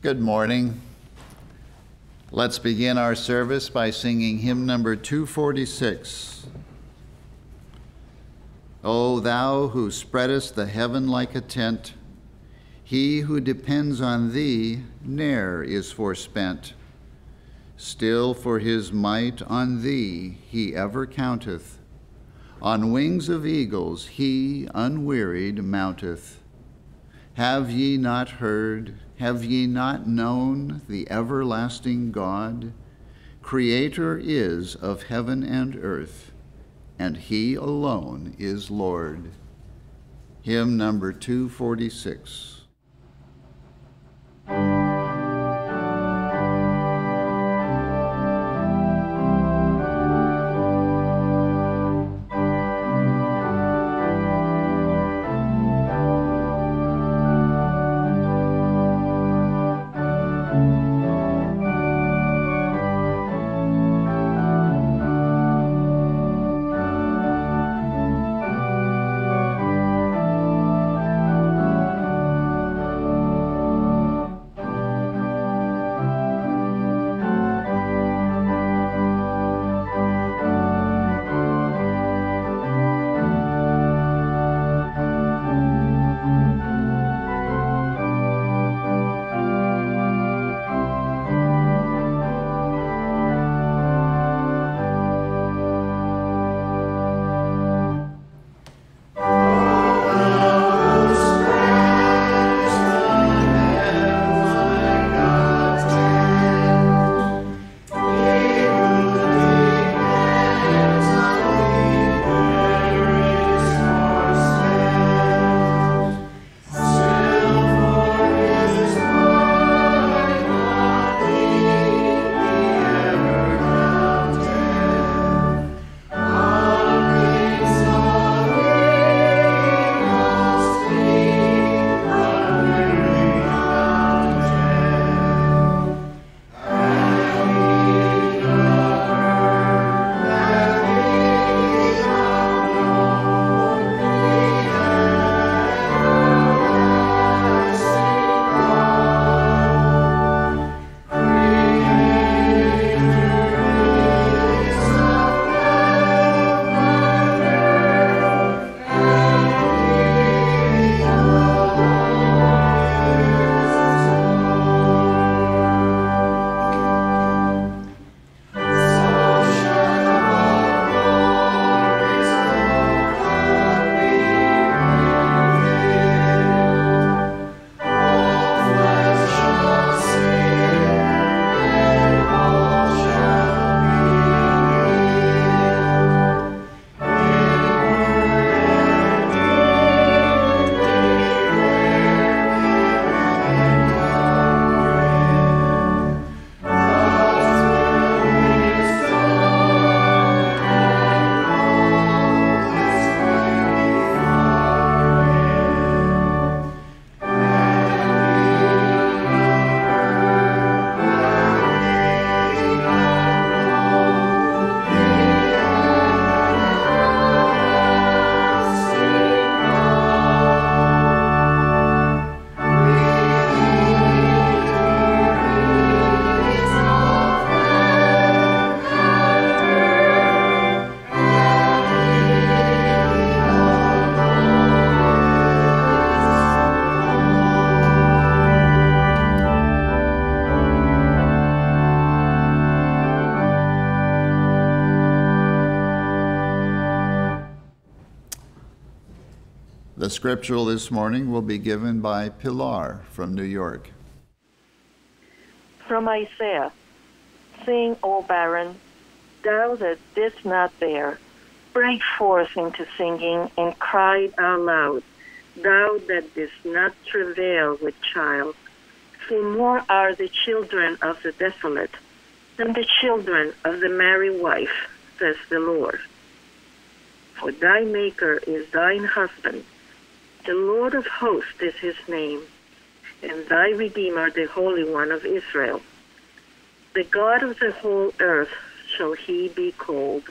Good morning. Let's begin our service by singing hymn number 246. O thou who spreadest the heaven like a tent, he who depends on thee ne'er is forspent. Still for his might on thee he ever counteth. On wings of eagles he unwearied mounteth. Have ye not heard, have ye not known the everlasting God? Creator is of heaven and earth, and he alone is Lord. Hymn number 246. The scriptural this morning will be given by Pilar from New York. From Isaiah, sing, O barren, thou that didst not bear, break forth into singing and cry out loud, thou that didst not travail with child. For more are the children of the desolate than the children of the married wife, says the Lord. For thy Maker is thine husband, the Lord of hosts is his name, and thy Redeemer, the Holy One of Israel. The God of the whole earth shall he be called.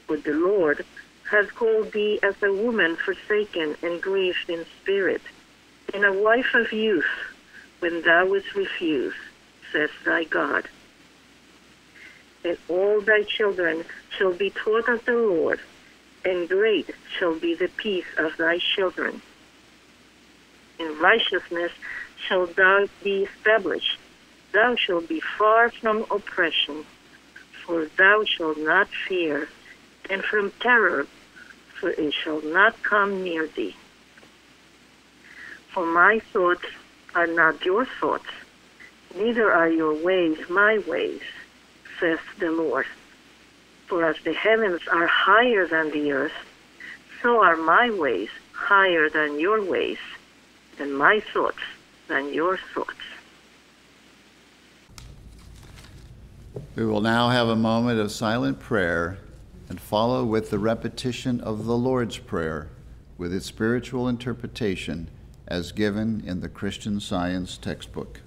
For the Lord has called thee as a woman forsaken and grieved in spirit, and a wife of youth, when thou wouldst refuse, says thy God. And all thy children shall be taught of the Lord, and great shall be the peace of thy children. In righteousness shalt thou be established. Thou shalt be far from oppression, for thou shalt not fear, and from terror, for it shall not come near thee. For my thoughts are not your thoughts, neither are your ways my ways, says the Lord. For as the heavens are higher than the earth, so are my ways higher than your ways, and my thoughts than your thoughts. We will now have a moment of silent prayer and follow with the repetition of the Lord's Prayer with its spiritual interpretation as given in the Christian Science textbook.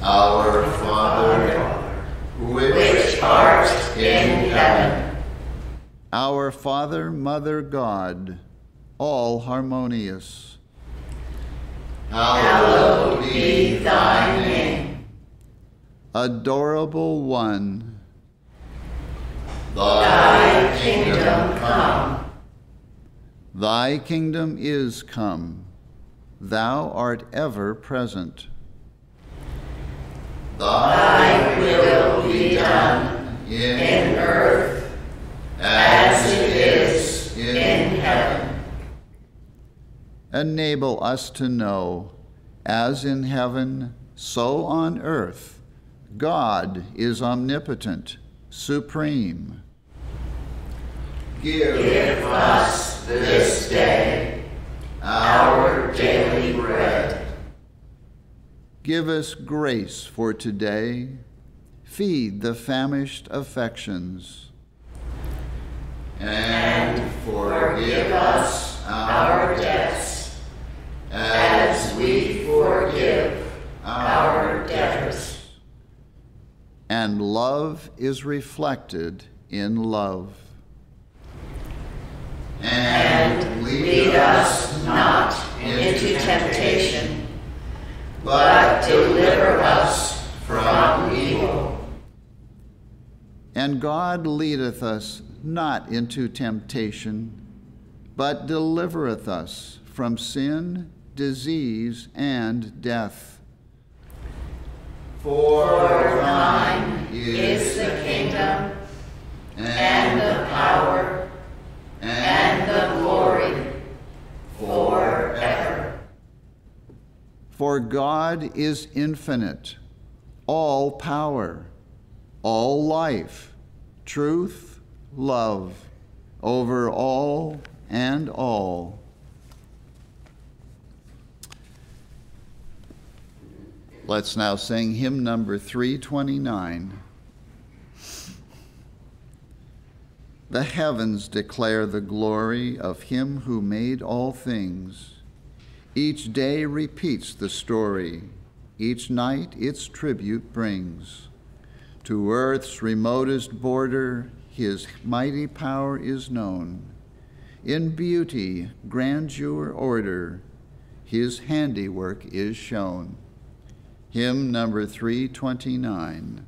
Our Father, which art in heaven. Our Father, Mother God, all harmonious. Hallowed be thy name. Adorable One. Thy kingdom come. Thy kingdom is come. Thou art ever present. Thy will be done in earth as it is in heaven. Enable us to know, as in heaven, so on earth, God is omnipotent, supreme. Give us this day our daily bread. Give us grace for today. Feed the famished affections. And forgive us our debts, as we forgive our debtors. And love is reflected in love. And lead us not into temptation, but deliver us from evil. And God leadeth us not into temptation, but delivereth us from sin, disease, and death. For thine is the kingdom, and the power, and the glory, forever. For God is infinite, all power, all life, truth, love, over all and all. Let's now sing hymn number 329. The heavens declare the glory of him who made all things. Each day repeats the story, each night its tribute brings. To earth's remotest border, his mighty power is known. In beauty, grandeur, order, his handiwork is shown. Hymn number 329.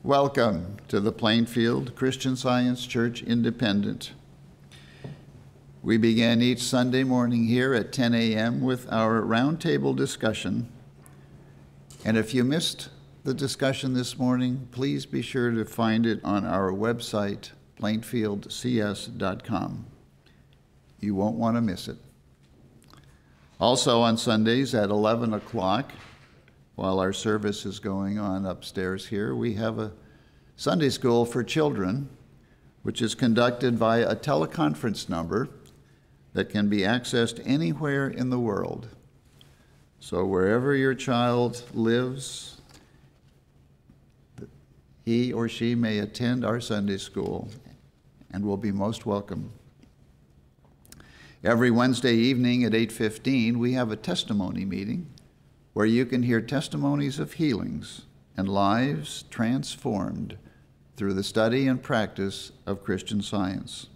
Welcome to the Plainfield Christian Science Church Independent. We begin each Sunday morning here at 10 a.m. with our roundtable discussion. And if you missed the discussion this morning, please be sure to find it on our website, plainfieldcs.com. You won't want to miss it. Also on Sundays at 11 o'clock, while our service is going on upstairs here, we have a Sunday School for Children, which is conducted via a teleconference number that can be accessed anywhere in the world. So wherever your child lives, he or she may attend our Sunday school and will be most welcome. Every Wednesday evening at 8:15, we have a testimony meeting where you can hear testimonies of healings and lives transformed through the study and practice of Christian Science.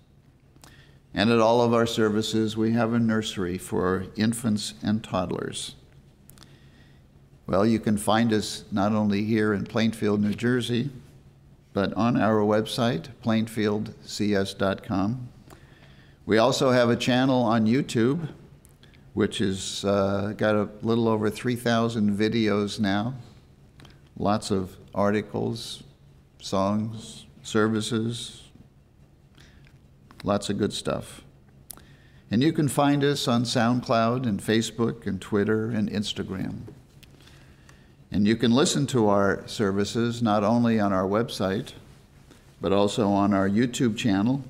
And at all of our services, we have a nursery for infants and toddlers. Well, you can find us not only here in Plainfield, New Jersey, but on our website, plainfieldcs.com. We also have a channel on YouTube, which has got a little over 3,000 videos now, lots of articles, songs, services, lots of good stuff. And you can find us on SoundCloud and Facebook and Twitter and Instagram. And you can listen to our services not only on our website, but also on our YouTube channel,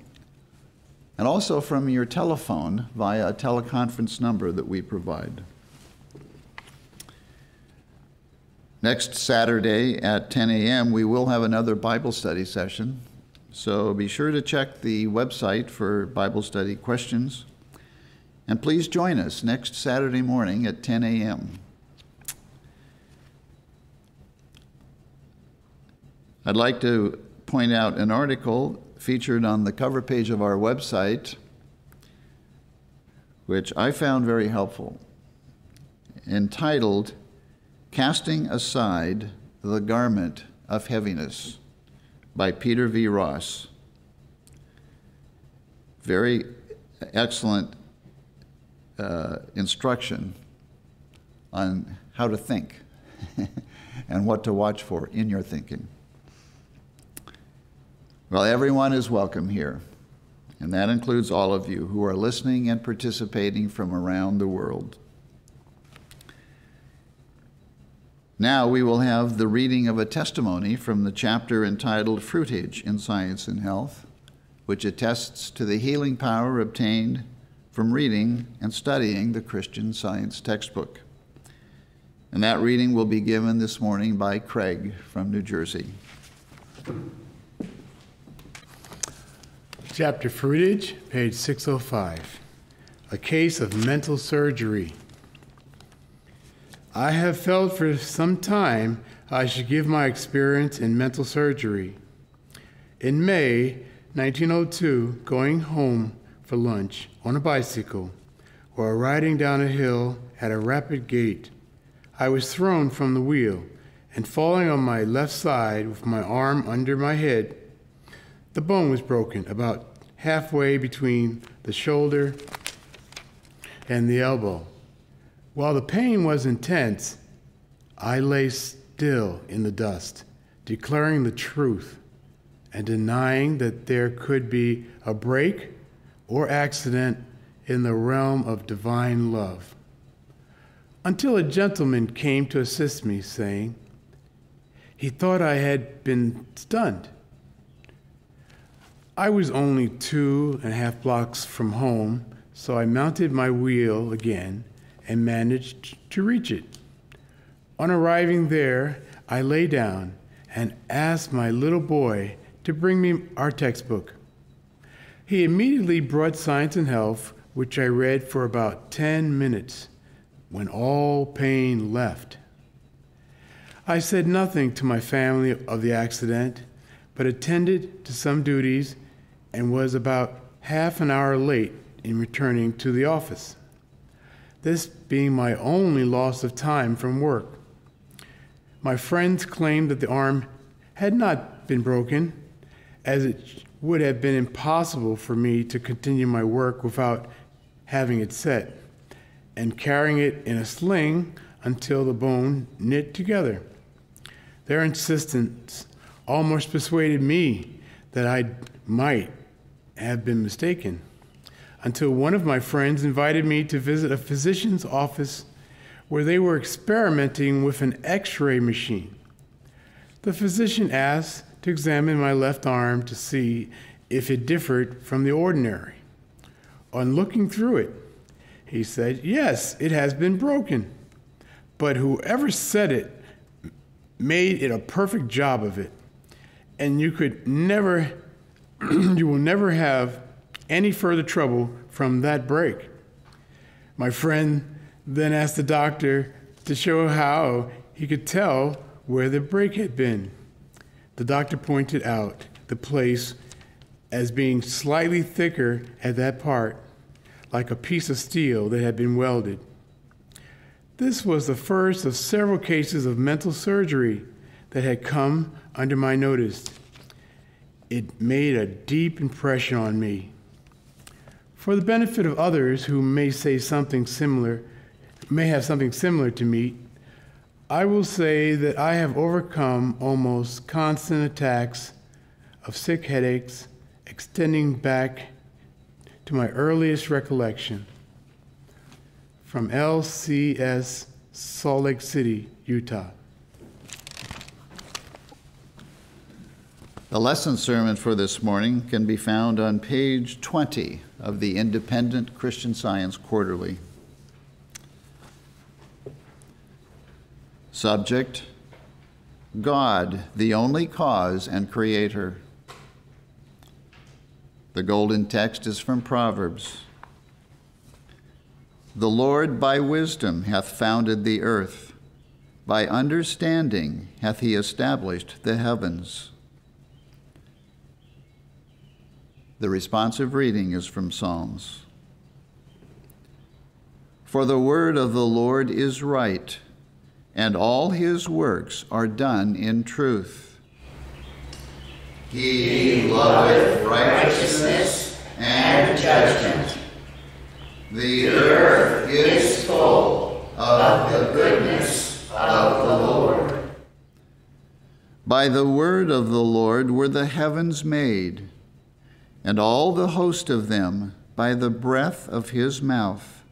and also from your telephone via a teleconference number that we provide. Next Saturday at 10 a.m., we will have another Bible study session, so be sure to check the website for Bible study questions, and please join us next Saturday morning at 10 a.m. I'd like to point out an article featured on the cover page of our website, which I found very helpful, entitled, "Casting Aside the Garment of Heaviness" by Peter V. Ross. Very excellent instruction on how to think and what to watch for in your thinking. Well, everyone is welcome here, and that includes all of you who are listening and participating from around the world. Now we will have the reading of a testimony from the chapter entitled Fruitage in Science and Health, which attests to the healing power obtained from reading and studying the Christian Science textbook. And that reading will be given this morning by Craig from New Jersey. Chapter Fruitage, page 605. A case of mental surgery. I have felt for some time I should give my experience in mental surgery. In May 1902, going home for lunch on a bicycle while riding down a hill at a rapid gait, I was thrown from the wheel and falling on my left side with my arm under my head. The bone was broken about halfway between the shoulder and the elbow. While the pain was intense, I lay still in the dust, declaring the truth and denying that there could be a break or accident in the realm of divine love. Until a gentleman came to assist me, saying he thought I had been stunned. I was only 2.5 blocks from home, so I mounted my wheel again and managed to reach it. On arriving there, I lay down and asked my little boy to bring me our textbook. He immediately brought Science and Health, which I read for about 10 minutes, when all pain left. I said nothing to my family of the accident, but attended to some duties and was about half an hour late in returning to the office, this being my only loss of time from work. My friends claimed that the arm had not been broken, as it would have been impossible for me to continue my work without having it set and carrying it in a sling until the bone knit together. Their insistence almost persuaded me that I might have been mistaken, until one of my friends invited me to visit a physician's office where they were experimenting with an X-ray machine. The physician asked to examine my left arm to see if it differed from the ordinary. On looking through it, he said, "Yes, it has been broken, but whoever said it made it a perfect job of it, and you will never have any further trouble from that break." My friend then asked the doctor to show how he could tell where the break had been. The doctor pointed out the place as being slightly thicker at that part, like a piece of steel that had been welded. This was the first of several cases of mental surgery that had come under my notice. It made a deep impression on me. For the benefit of others who may have something similar to me, I will say that I have overcome almost constant attacks of sick headaches extending back to my earliest recollection. From LCS, Salt Lake City, Utah. The lesson sermon for this morning can be found on page 20 of the Independent Christian Science Quarterly. Subject: God, the only cause and creator. The golden text is from Proverbs. The Lord by wisdom hath founded the earth. By understanding hath he established the heavens. The responsive reading is from Psalms. For the word of the Lord is right, and all his works are done in truth. He loveth righteousness and judgment. The earth is full of the goodness of the Lord. By the word of the Lord were the heavens made, and all the host of them by the breath of his mouth.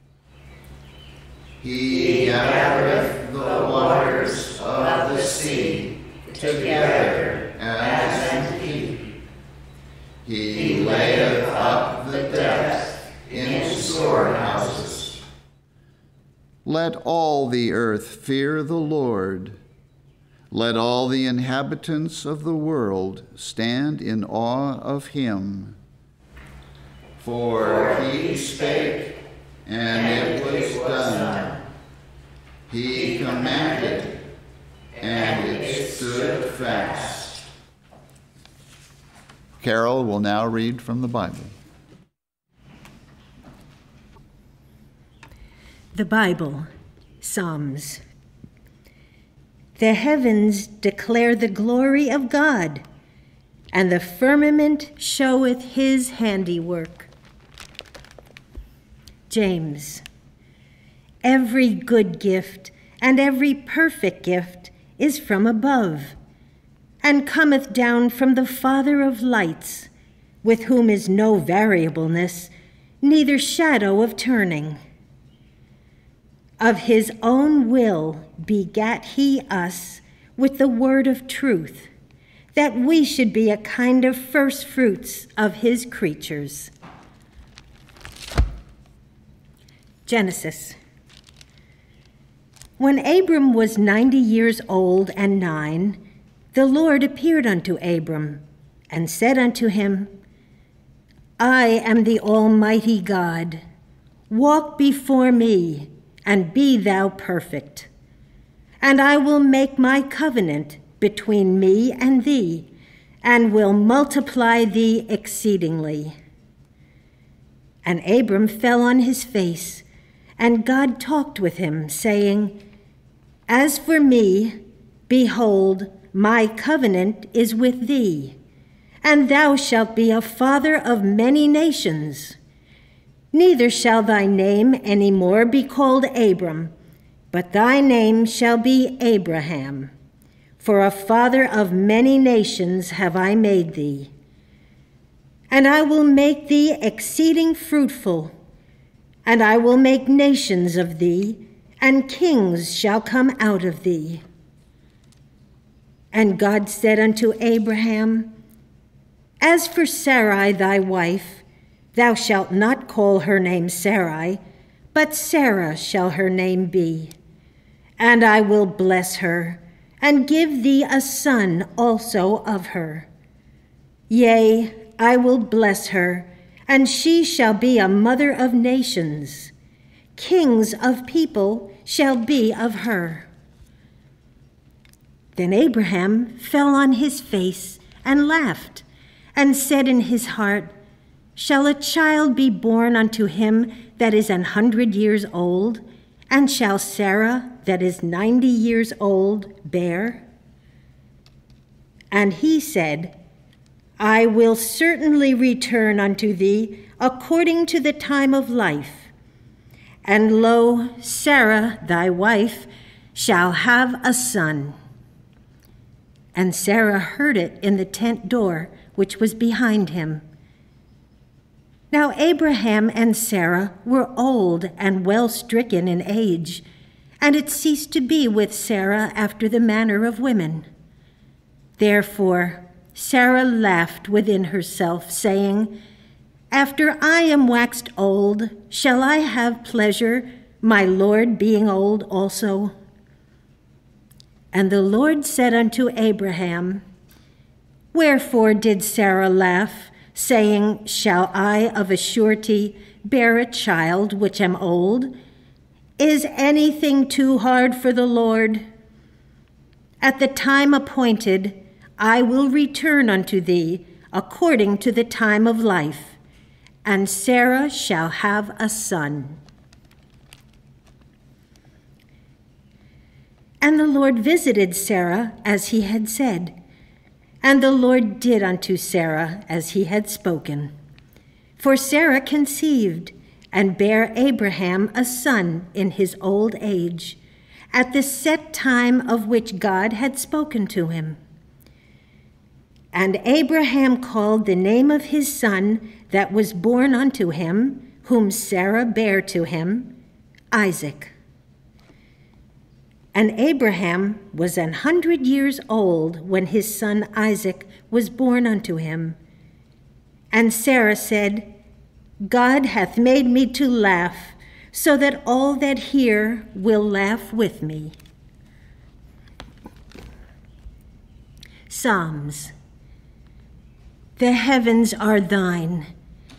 He gathereth the waters of the sea together as an heap. He layeth up the depths in storehouses. Let all the earth fear the Lord. Let all the inhabitants of the world stand in awe of him. For he spake, and it was done. He commanded, and it stood fast. Carol will now read from the Bible. The Bible, Psalms. The heavens declare the glory of God, and the firmament showeth his handiwork. James. Every good gift and every perfect gift is from above, and cometh down from the Father of lights, with whom is no variableness, neither shadow of turning. Of his own will begat he us with the word of truth, that we should be a kind of first fruits of his creatures. Genesis. When Abram was 90 years old and 9, the Lord appeared unto Abram and said unto him, I am the Almighty God. Walk before me, and be thou perfect. And I will make my covenant between me and thee, and will multiply thee exceedingly. And Abram fell on his face, and God talked with him, saying, As for me, behold, my covenant is with thee, and thou shalt be a father of many nations. Neither shall thy name any more be called Abram, but thy name shall be Abraham. For a father of many nations have I made thee. And I will make thee exceeding fruitful, and I will make nations of thee, and kings shall come out of thee. And God said unto Abraham, As for Sarai thy wife, thou shalt not call her name Sarai, but Sarah shall her name be. And I will bless her, and give thee a son also of her. Yea, I will bless her, and she shall be a mother of nations. Kings of people shall be of her. Then Abraham fell on his face and laughed, and said in his heart, Shall a child be born unto him that is 100 years old? And shall Sarah, that is 90 years old, bear? And he said, I will certainly return unto thee according to the time of life. And lo, Sarah, thy wife, shall have a son. And Sarah heard it in the tent door, which was behind him. Now Abraham and Sarah were old and well stricken in age, and it ceased to be with Sarah after the manner of women. Therefore Sarah laughed within herself, saying, After I am waxed old, shall I have pleasure, my Lord being old also? And the Lord said unto Abraham, Wherefore did Sarah laugh, saying, Shall I of a surety bear a child which am old? Is anything too hard for the Lord? At the time appointed, I will return unto thee according to the time of life, and Sarah shall have a son. And the Lord visited Sarah as he had said, and the Lord did unto Sarah as he had spoken. For Sarah conceived, and bare Abraham a son in his old age, at the set time of which God had spoken to him. And Abraham called the name of his son that was born unto him, whom Sarah bare to him, Isaac. And Abraham was 100 years old when his son Isaac was born unto him. And Sarah said, God hath made me to laugh, so that all that hear will laugh with me. Psalms. The heavens are thine,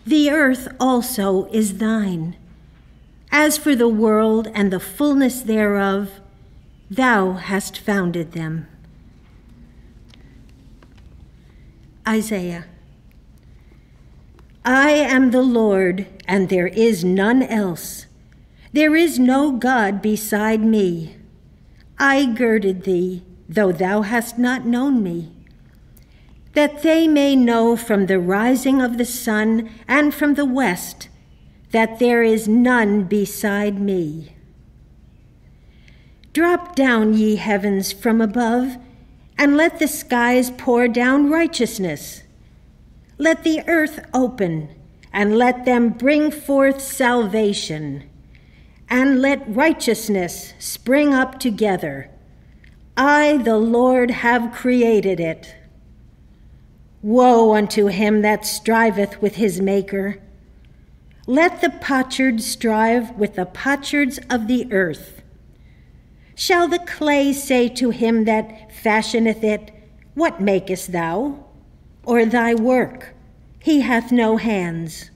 the earth also is thine. As for the world and the fullness thereof, thou hast founded them. Isaiah. I am the Lord, and there is none else. There is no God beside me. I girded thee, though thou hast not known me, that they may know from the rising of the sun and from the west that there is none beside me. Drop down, ye heavens, from above, and let the skies pour down righteousness. Let the earth open, and let them bring forth salvation, and let righteousness spring up together. I, the Lord, have created it. Woe unto him that striveth with his Maker. Let the potsherd strive with the potsherds of the earth. Shall the clay say to him that fashioneth it, What makest thou? Or thy work, He hath no hands.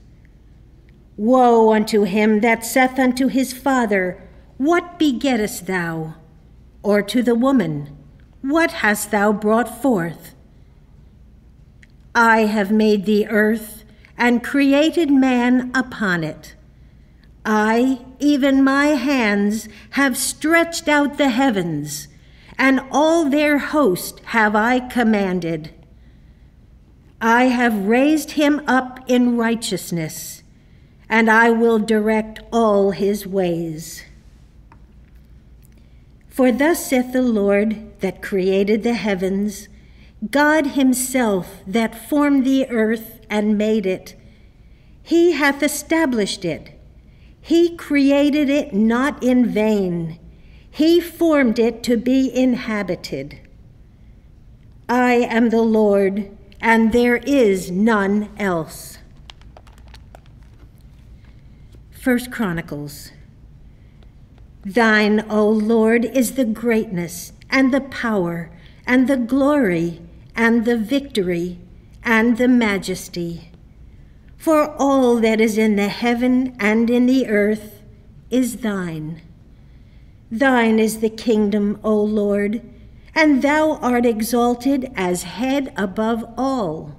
Woe unto him that saith unto his father, What begettest thou? Or to the woman, What hast thou brought forth? I have made the earth, and created man upon it. I, even my hands, have stretched out the heavens, and all their host have I commanded. I have raised him up in righteousness, and I will direct all his ways. For thus saith the Lord that created the heavens, God himself that formed the earth and made it. He hath established it. He created it not in vain. He formed it to be inhabited. I am the Lord, and there is none else. 1 Chronicles. Thine, O Lord, is the greatness, and the power, and the glory, and the victory, and the majesty. For all that is in the heaven and in the earth is thine. Thine is the kingdom, O Lord, and thou art exalted as head above all.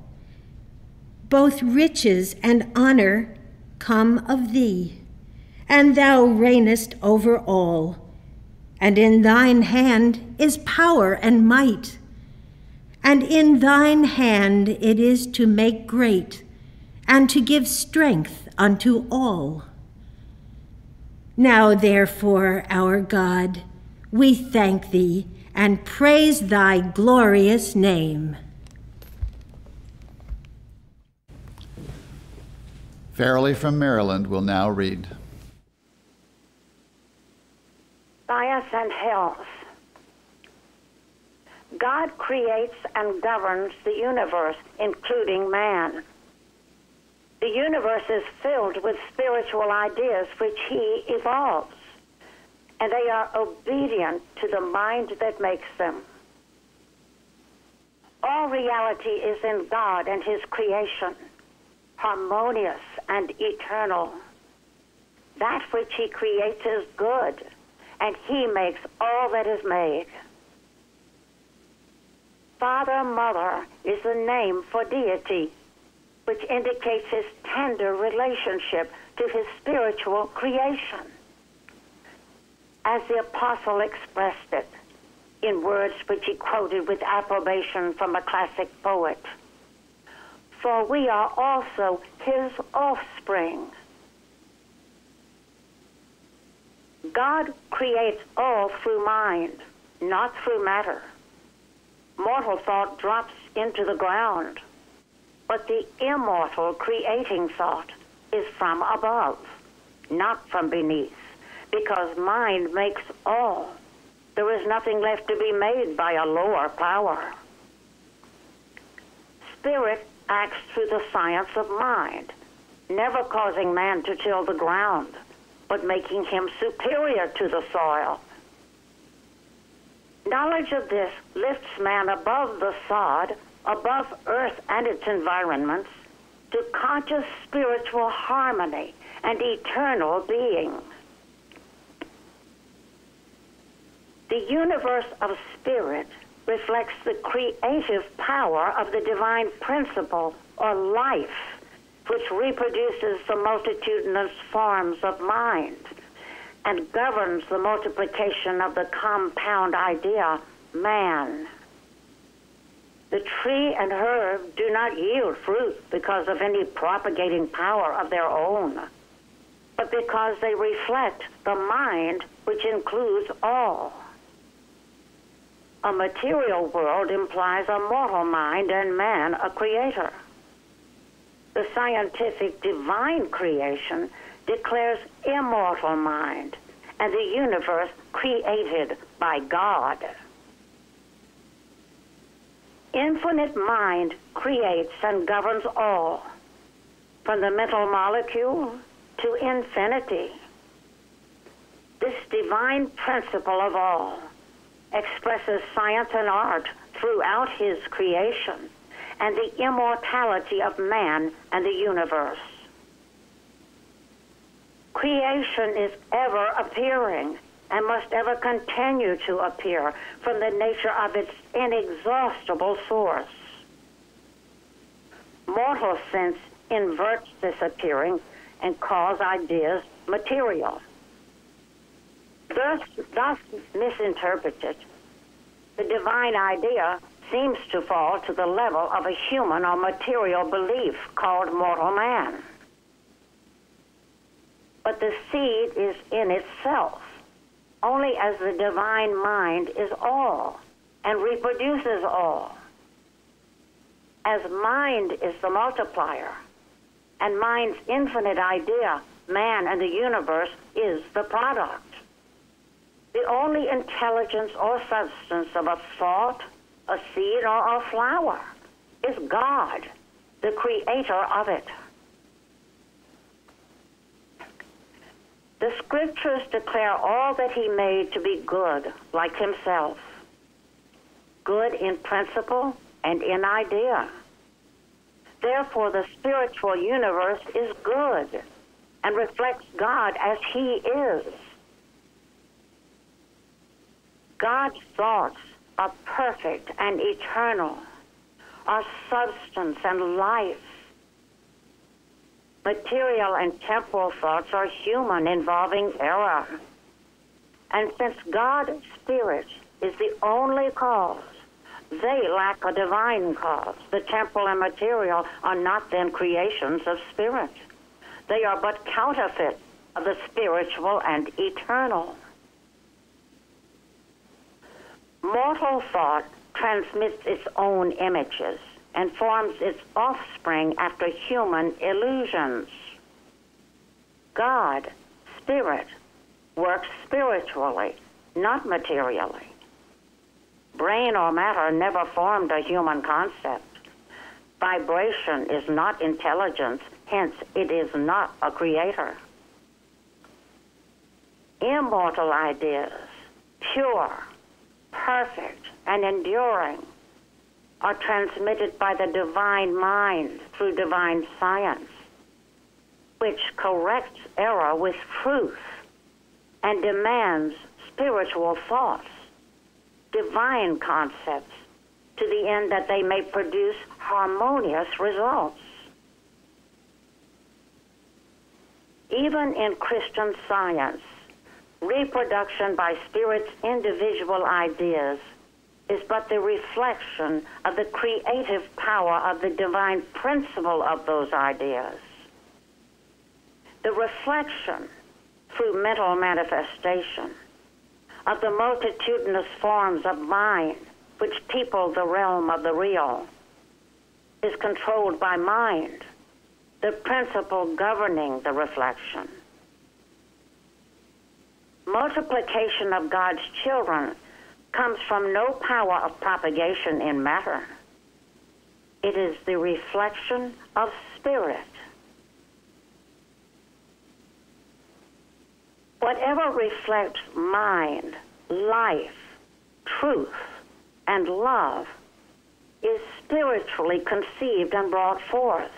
Both riches and honor come of thee, and thou reignest over all. And in thine hand is power and might, and in thine hand it is to make great, and to give strength unto all. Now therefore, our God, we thank thee and praise thy glorious name. Farrelly from Maryland will now read. Science and health. God creates and governs the universe, including man. The universe is filled with spiritual ideas which he evolves, and they are obedient to the mind that makes them. All reality is in God and his creation, harmonious and eternal. That which he creates is good, and he makes all that is made. Father, Mother is the name for deity, which indicates his tender relationship to his spiritual creation. As the apostle expressed it in words which he quoted with approbation from a classic poet, for we are also his offspring. God creates all through mind, not through matter. Mortal thought drops into the ground, but the immortal creating thought is from above, not from beneath, because mind makes all. There is nothing left to be made by a lower power. Spirit acts through the science of mind, never causing man to till the ground, but making him superior to the soil. Knowledge of this lifts man above the sod, above earth and its environments, to conscious spiritual harmony and eternal being. The universe of spirit reflects the creative power of the divine principle or life, which reproduces the multitudinous forms of mind and governs the multiplication of the compound idea, man. The tree and herb do not yield fruit because of any propagating power of their own, but because they reflect the mind which includes all. A material world implies a mortal mind and man a creator. The scientific divine creation declares immortal mind and the universe created by God. Infinite mind creates and governs all, from the mental molecule to infinity. This divine principle of all expresses science and art throughout his creation and the immortality of man and the universe. Creation is ever appearing and must ever continue to appear from the nature of its inexhaustible source. Mortal sense inverts this appearing and calls ideas material. Thus misinterpreted, The divine idea seems to fall to the level of a human or material belief called mortal man. But the seed is in itself, only as the divine mind is all and reproduces all. As mind is the multiplier, and mind's infinite idea, man and the universe, is the product. The only intelligence or substance of a thought, a seed, or a flower is God, the creator of it. The scriptures declare all that he made to be good, like himself. Good in principle and in idea. Therefore, the spiritual universe is good and reflects God as he is. God's thoughts are perfect and eternal, are substance and life. Material and temporal thoughts are human, involving error. And since God's Spirit is the only cause, they lack a divine cause. The temporal and material are not then creations of spirit. They are but counterfeits of the spiritual and eternal. Mortal thought transmits its own images and forms its offspring after human illusions. God, Spirit, works spiritually, not materially. Brain or matter never formed a human concept. Vibration is not intelligence, hence it is not a creator. Immortal ideas, pure, perfect, and enduring, are transmitted by the divine mind through divine science, which corrects error with truth and demands spiritual thoughts, divine concepts, to the end that they may produce harmonious results. Even in Christian science, reproduction by Spirit's individual ideas is but the reflection of the creative power of the divine principle of those ideas. The reflection, through mental manifestation, of the multitudinous forms of mind which people the realm of the real, is controlled by mind, the principle governing the reflection. Multiplication of God's children comes from no power of propagation in matter. It is the reflection of spirit. Whatever reflects mind, life, truth, and love is spiritually conceived and brought forth.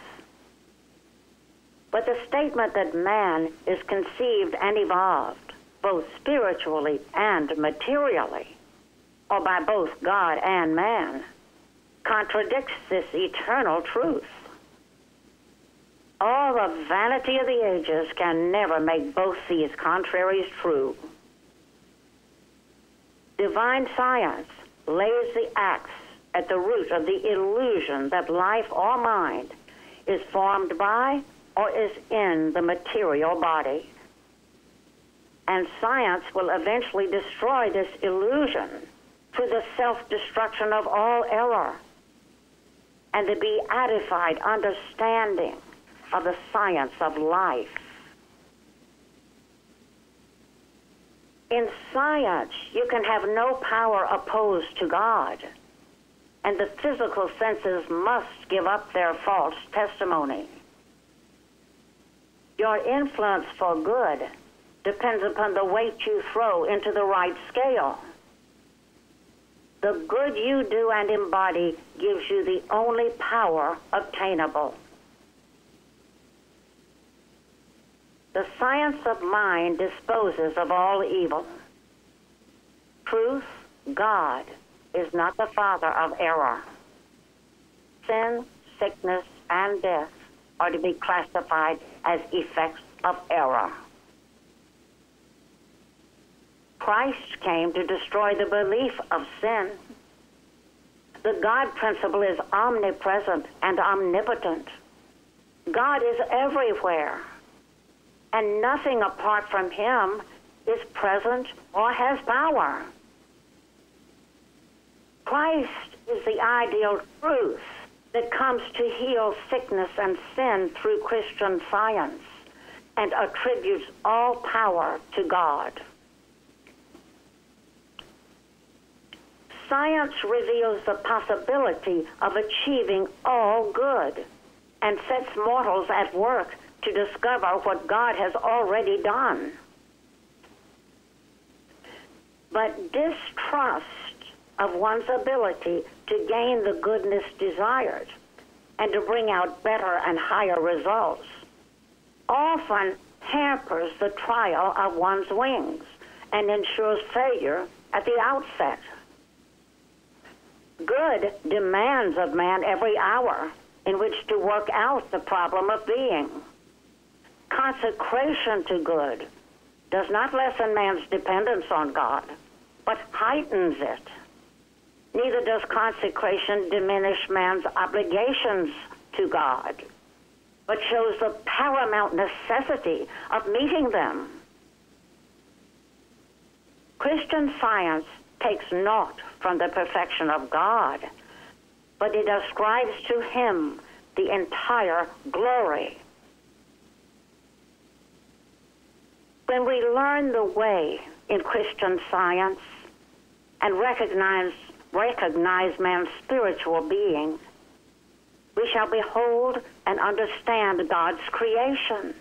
But the statement that man is conceived and evolved, both spiritually and materially, or by both God and man, contradicts this eternal truth. All the vanity of the ages can never make both these contraries true. Divine science lays the axe at the root of the illusion that life or mind is formed by or is in the material body. And science will eventually destroy this illusion through the self-destruction of all error and the beatified understanding of the science of life. In science, you can have no power opposed to God, and the physical senses must give up their false testimony. Your influence for good depends upon the weight you throw into the right scale. The good you do and embody gives you the only power obtainable. The science of mind disposes of all evil. Truth, God, is not the father of error. Sin, sickness, and death are to be classified as effects of error. Christ came to destroy the belief of sin. The God principle is omnipresent and omnipotent. God is everywhere, and nothing apart from him is present or has power. Christ is the ideal truth that comes to heal sickness and sin through Christian science and attributes all power to God. Science reveals the possibility of achieving all good and sets mortals at work to discover what God has already done. But distrust of one's ability to gain the goodness desired and to bring out better and higher results often hampers the trial of one's wings and ensures failure at the outset. Good demands of man every hour in which to work out the problem of being. Consecration to good does not lessen man's dependence on God, but heightens it. Neither does consecration diminish man's obligations to God, but shows the paramount necessity of meeting them. Christian science takes naught from the perfection of God, but it ascribes to him the entire glory. When we learn the way in Christian science and recognize man's spiritual being, we shall behold and understand God's creation,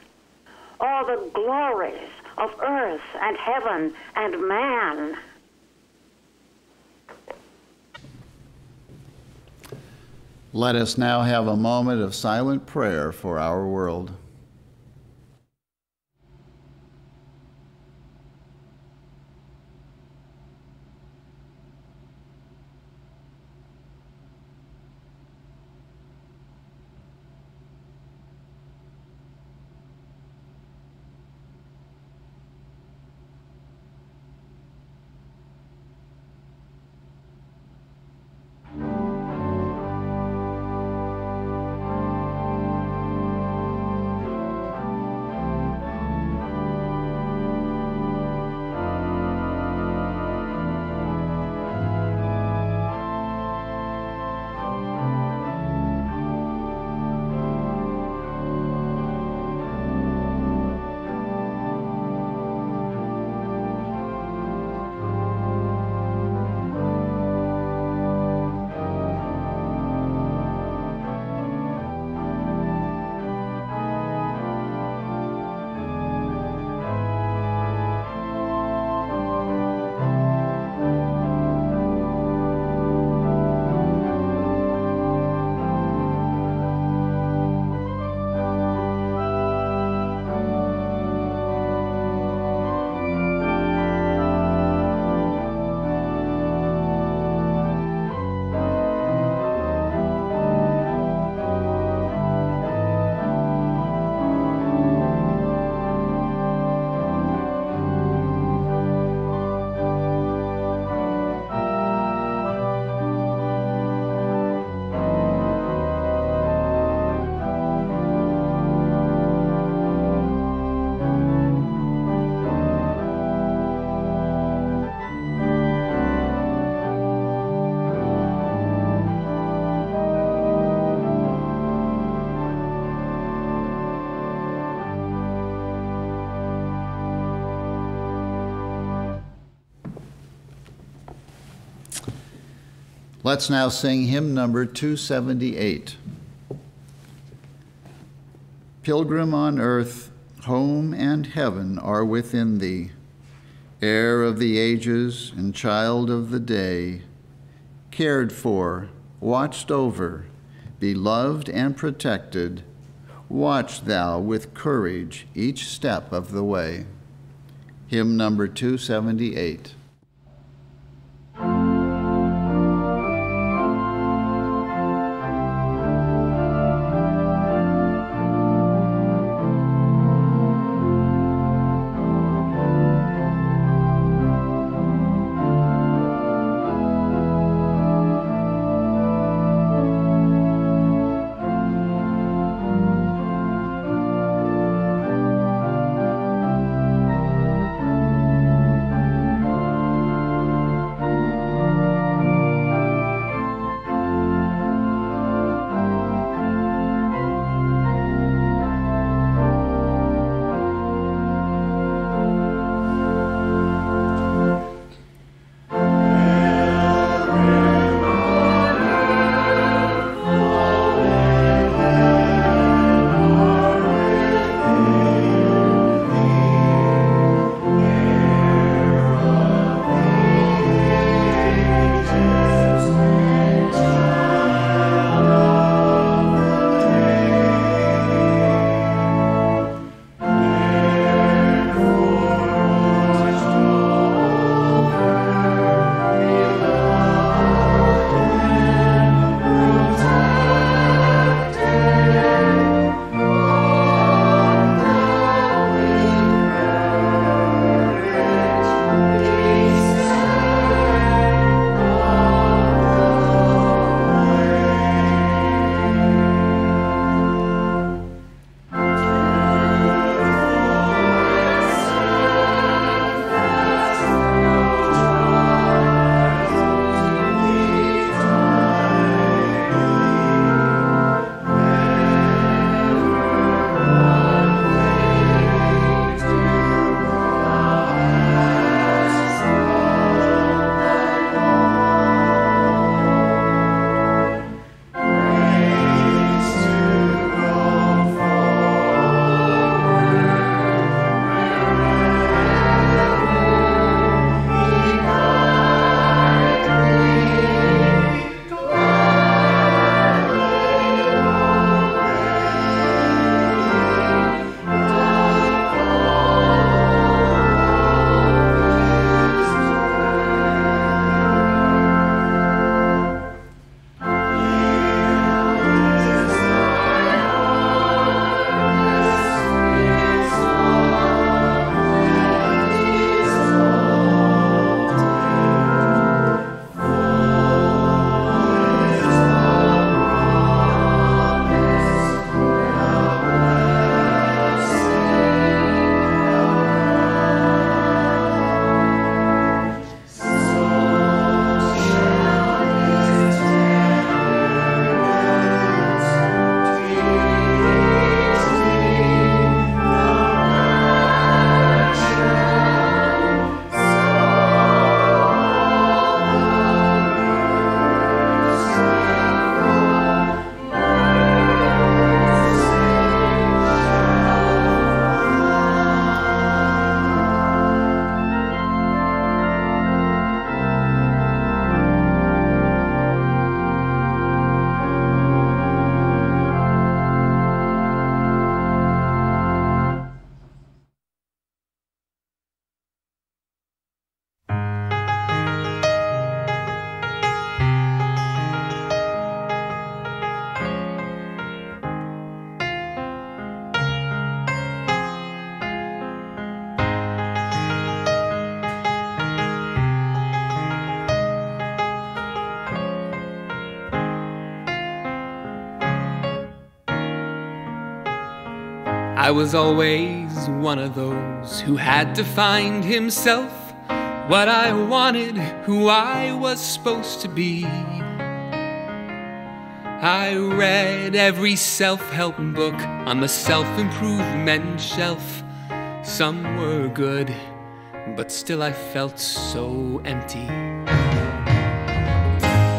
all the glories of earth and heaven and man. Let us now have a moment of silent prayer for our world. Let's now sing hymn number 278. Pilgrim on earth, home and heaven are within thee, heir of the ages and child of the day, cared for, watched over, beloved and protected, watch thou with courage each step of the way. Hymn number 278. I was always one of those who had to find himself, what I wanted, who I was supposed to be. I read every self-help book on the self-improvement shelf. Some were good, but still I felt so empty.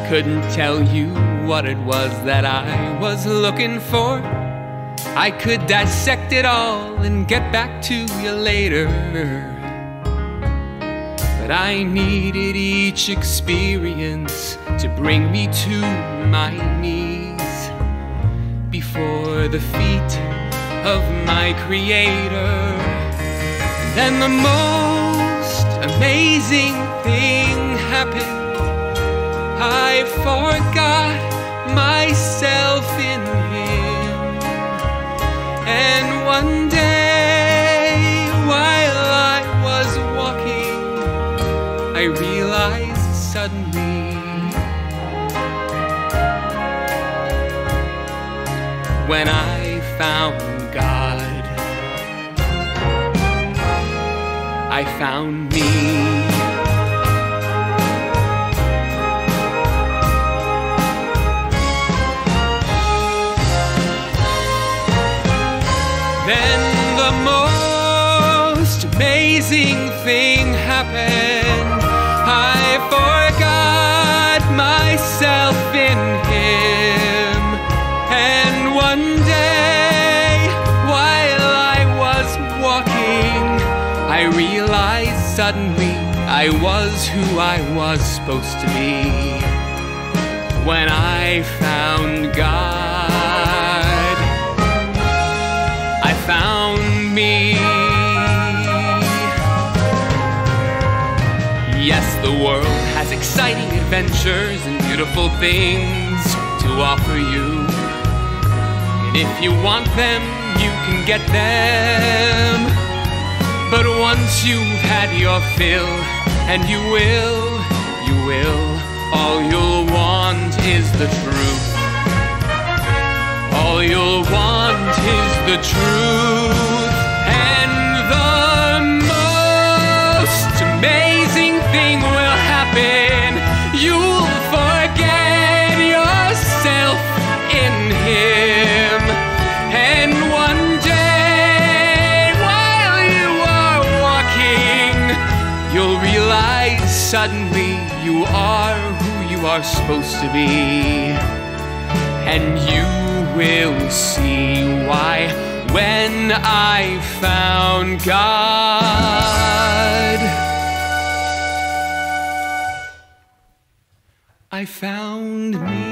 Couldn't tell you what it was that I was looking for. I could dissect it all and get back to you later, but I needed each experience to bring me to my knees before the feet of my Creator. Then the most amazing thing happened. I forgot myself in Him, and one day while I was walking, I realized suddenly, when I found God, I found me. Then the most amazing thing happened. I forgot myself in Him, and one day while I was walking, I realized suddenly I was who I was supposed to be. When I found God, I found me. Yes, the world has exciting adventures and beautiful things to offer you. And if you want them, you can get them. But once you've had your fill, and you will, all you'll want is the truth. All you'll want is the truth. And the most amazing thing will happen. You'll forget yourself in Him. And one day while you are walking, you'll realize suddenly you are who you are supposed to be. And you will see why when I found God, I found me.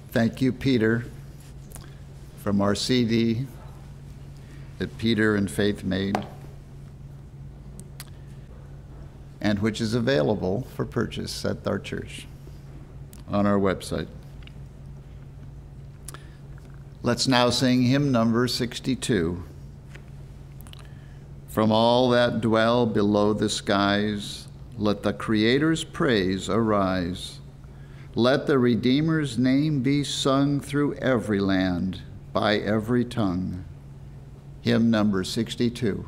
Thank you, Peter, from our CD that Peter and Faith made, and which is available for purchase at our church on our website. Let's now sing hymn number 62. From all that dwell below the skies, let the Creator's praise arise. Let the Redeemer's name be sung through every land, by every tongue. Hymn number 62.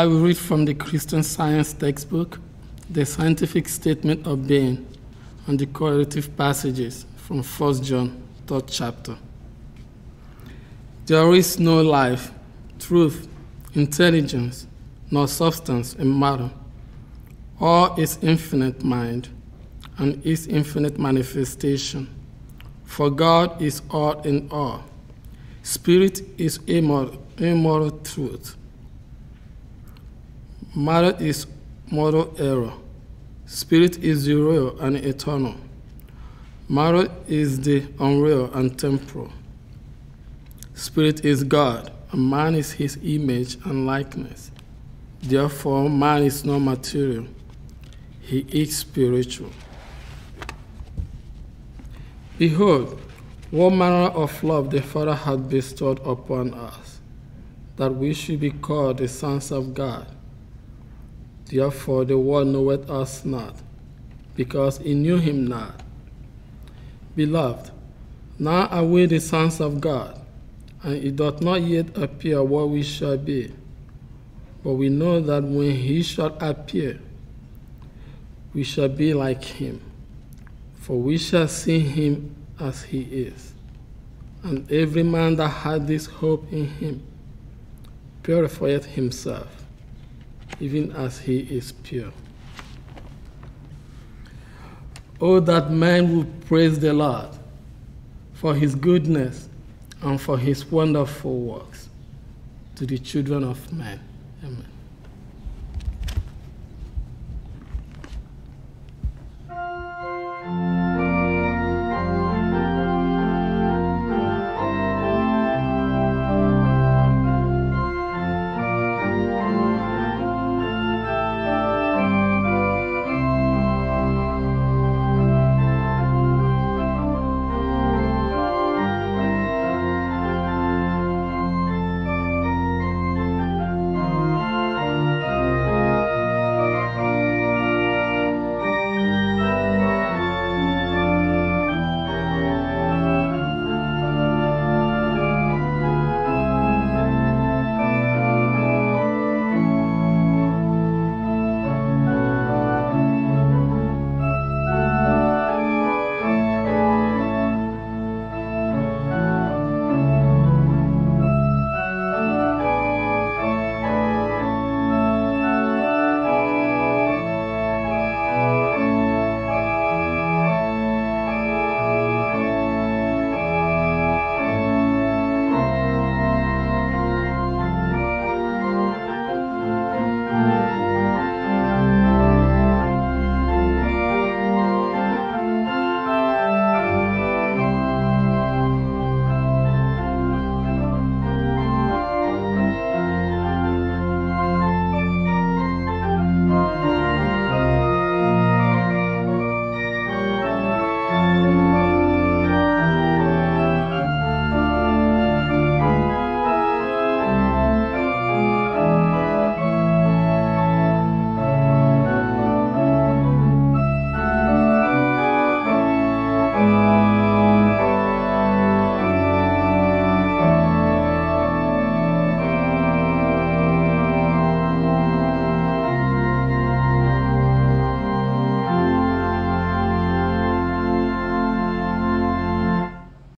I will read from the Christian Science textbook, the scientific statement of being, and the correlative passages from 1 John, 3rd chapter. There is no life, truth, intelligence, nor substance in matter, or its infinite mind, and its infinite manifestation. For God is all in all. Spirit is immortal truth. Matter is mortal error. Spirit is the real and eternal. Matter is the unreal and temporal. Spirit is God, and man is his image and likeness. Therefore, man is not material. He is spiritual. Behold, what manner of love the Father hath bestowed upon us, that we should be called the sons of God. Therefore the world knoweth us not, because it knew him not. Beloved, now are we the sons of God, and it doth not yet appear what we shall be. But we know that when he shall appear, we shall be like him, for we shall see him as he is. And every man that hath this hope in him purifieth himself, even as he is pure. Oh, that man would praise the Lord for his goodness and for his wonderful works to the children of men. Amen.